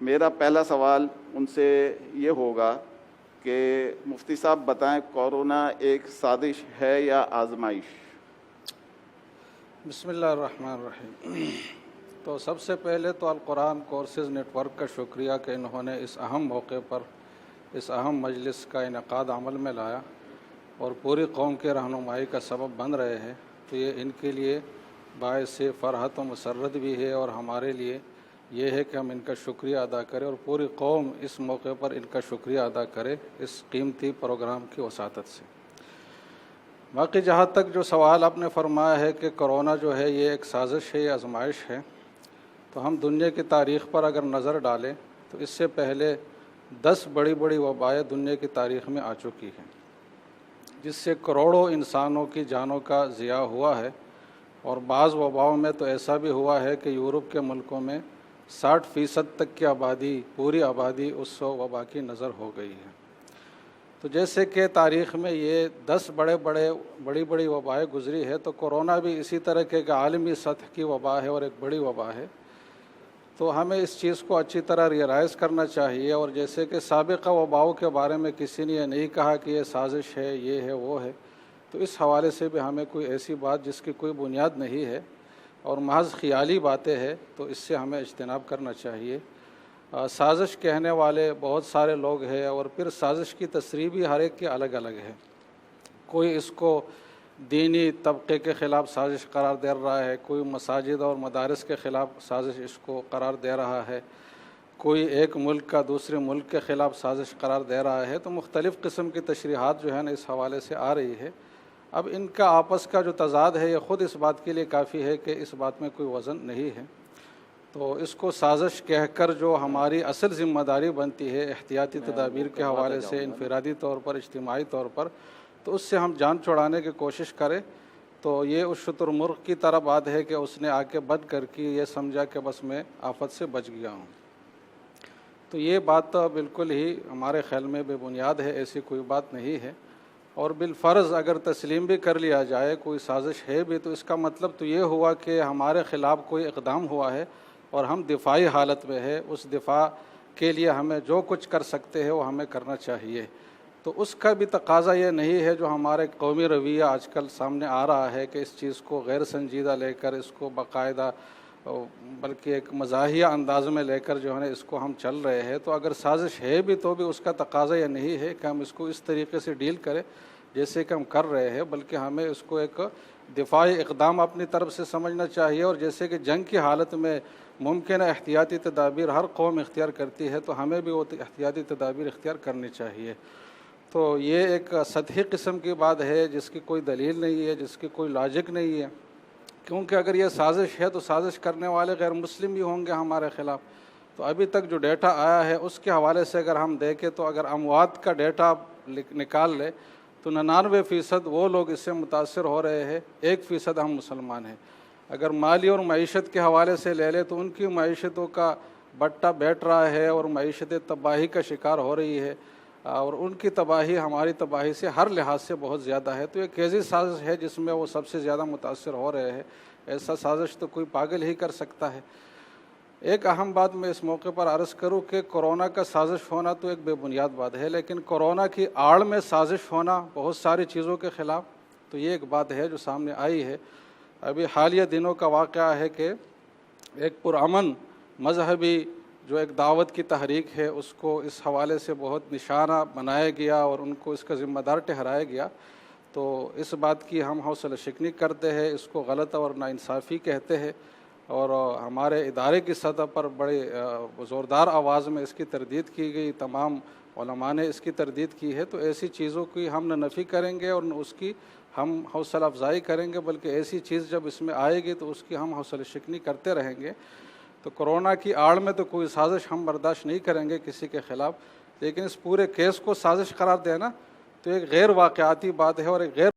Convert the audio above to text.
میرا پہلا سوال ان سے یہ ہوگا کہ مفتی صاحب بتائیں کورونا ایک سازش ہے یا آزمائش؟ بسم اللہ الرحمن الرحیم۔ تو سب سے پہلے تو القرآن کورسز نیٹ ورک کا شکریہ کہ انہوں نے اس اہم موقع پر اس اہم مجلس کا انعقاد عمل میں لایا اور پوری قوم کے رہنمائی کا سبب بن رہے ہیں، تو یہ ان کے لیے باعث فرحت و مسرت بھی ہے، اور ہمارے لیے یہ ہے کہ ہم ان کا شکریہ ادا کریں اور پوری قوم اس موقع پر ان کا شکریہ ادا کرے اس قیمتی پروگرام کی وساطت سے۔ باقی جہاں تک جو سوال آپ نے فرمایا ہے کہ کرونا جو ہے یہ ایک سازش ہے یا آزمائش ہے، تو ہم دنیا کی تاریخ پر اگر نظر ڈالیں تو اس سے پہلے 10 بڑی بڑی وبائیں دنیا کی تاریخ میں آ چکی ہیں، جس سے کروڑوں انسانوں کی جانوں کا ضیاع ہوا ہے، اور بعض وباؤں میں تو ایسا بھی ہوا ہے کہ یورپ کے ملکوں میں 60% تک کی آبادی، پوری آبادی اس وبا کی نظر ہو گئی ہے۔ تو جیسے کہ تاریخ میں یہ 10 بڑی بڑی وبائیں گزری ہے، تو کرونا بھی اسی طرح کے ایک عالمی سطح کی وبا ہے اور ایک بڑی وبا ہے۔ تو ہمیں اس چیز کو اچھی طرح ریئلائز کرنا چاہیے، اور جیسے کہ سابقہ وباؤں کے بارے میں کسی نے یہ نہیں کہا کہ یہ سازش ہے، یہ ہے، وہ ہے، تو اس حوالے سے بھی ہمیں کوئی ایسی بات جس کی کوئی بنیاد نہیں ہے اور محض خیالی باتیں ہیں، تو اس سے ہمیں اجتناب کرنا چاہیے۔ سازش کہنے والے بہت سارے لوگ ہیں، اور پھر سازش کی تصریح بھی ہر ایک کی الگ الگ ہے۔ کوئی اس کو دینی طبقے کے خلاف سازش قرار دے رہا ہے، کوئی مساجد اور مدارس کے خلاف سازش اس کو قرار دے رہا ہے، کوئی ایک ملک کا دوسرے ملک کے خلاف سازش قرار دے رہا ہے، تو مختلف قسم کی تشریحات جو ہے نا اس حوالے سے آ رہی ہے۔ اب ان کا آپس کا جو تضاد ہے یہ خود اس بات کے لیے کافی ہے کہ اس بات میں کوئی وزن نہیں ہے، تو اس کو سازش کہہ کر جو ہماری اصل ذمہ داری بنتی ہے احتیاطی تدابیر کے حوالے سے، انفرادی طور پر، اجتماعی طور پر، تو اس سے ہم جان چھڑانے کی کوشش کریں، تو یہ اس شتر مرغ کی طرح بات ہے کہ اس نے آ کے بد کر کی، یہ سمجھا کہ بس میں آفت سے بچ گیا ہوں۔ تو یہ بات بالکل ہی ہمارے خیال میں بے بنیاد ہے، ایسی کوئی بات نہیں ہے، اور بالفرض اگر تسلیم بھی کر لیا جائے کوئی سازش ہے بھی، تو اس کا مطلب تو یہ ہوا کہ ہمارے خلاف کوئی اقدام ہوا ہے اور ہم دفاعی حالت میں ہے، اس دفاع کے لیے ہمیں جو کچھ کر سکتے ہیں وہ ہمیں کرنا چاہیے۔ تو اس کا بھی تقاضا یہ نہیں ہے جو ہمارے قومی رویہ آج کل سامنے آ رہا ہے کہ اس چیز کو غیر سنجیدہ لے کر، اس کو باقاعدہ بلکہ ایک مزاحیہ انداز میں لے کر جو ہے نا اس کو ہم چل رہے ہیں۔ تو اگر سازش ہے بھی تو بھی اس کا تقاضا یہ نہیں ہے کہ ہم اس کو اس طریقے سے ڈیل کریں جیسے کہ ہم کر رہے ہیں، بلکہ ہمیں اس کو ایک دفاعی اقدام اپنی طرف سے سمجھنا چاہیے، اور جیسے کہ جنگ کی حالت میں ممکن ہے احتیاطی تدابیر ہر قوم اختیار کرتی ہے، تو ہمیں بھی وہ احتیاطی تدابیر اختیار کرنی چاہیے۔ تو یہ ایک سطحی قسم کی بات ہے جس کی کوئی دلیل نہیں ہے، جس کی کوئی لاجک نہیں ہے، کیونکہ اگر یہ سازش ہے تو سازش کرنے والے غیر مسلم بھی ہوں گے ہمارے خلاف۔ تو ابھی تک جو ڈیٹا آیا ہے اس کے حوالے سے اگر ہم دیکھیں تو اگر اموات کا ڈیٹا نکال لیں تو 99% وہ لوگ اس سے متاثر ہو رہے ہیں، 1% ہم مسلمان ہیں۔ اگر مالی اور معیشت کے حوالے سے لے لیں تو ان کی معیشتوں کا بٹا بیٹھ رہا ہے اور معیشت تباہی کا شکار ہو رہی ہے، اور ان کی تباہی ہماری تباہی سے ہر لحاظ سے بہت زیادہ ہے۔ تو ایک ایسی سازش ہے جس میں وہ سب سے زیادہ متاثر ہو رہے ہیں، ایسا سازش تو کوئی پاگل ہی کر سکتا ہے۔ ایک اہم بات میں اس موقع پر عرض کروں کہ کورونا کا سازش ہونا تو ایک بے بنیاد بات ہے، لیکن کورونا کی آڑ میں سازش ہونا بہت ساری چیزوں کے خلاف، تو یہ ایک بات ہے جو سامنے آئی ہے۔ ابھی حالیہ دنوں کا واقعہ ہے کہ ایک پرامن مذہبی جو ایک دعوت کی تحریک ہے اس کو اس حوالے سے بہت نشانہ بنایا گیا اور ان کو اس کا ذمہ دار ٹھہرایا گیا، تو اس بات کی ہم حوصلہ شکنی کرتے ہیں، اس کو غلط اور ناانصافی کہتے ہیں، اور ہمارے ادارے کی سطح پر بڑے زوردار آواز میں اس کی تردید کی گئی، تمام علماء نے اس کی تردید کی ہے۔ تو ایسی چیزوں کی ہم نہ نفی کریں گے اور نہ اس کی ہم حوصلہ افزائی کریں گے، بلکہ ایسی چیز جب اس میں آئے گی تو اس کی ہم حوصلہ شکنی کرتے رہیں گے۔ تو کورونا کی آڑ میں تو کوئی سازش ہم برداشت نہیں کریں گے کسی کے خلاف، لیکن اس پورے کیس کو سازش قرار دینا تو ایک غیر واقعاتی بات ہے اور ایک غیر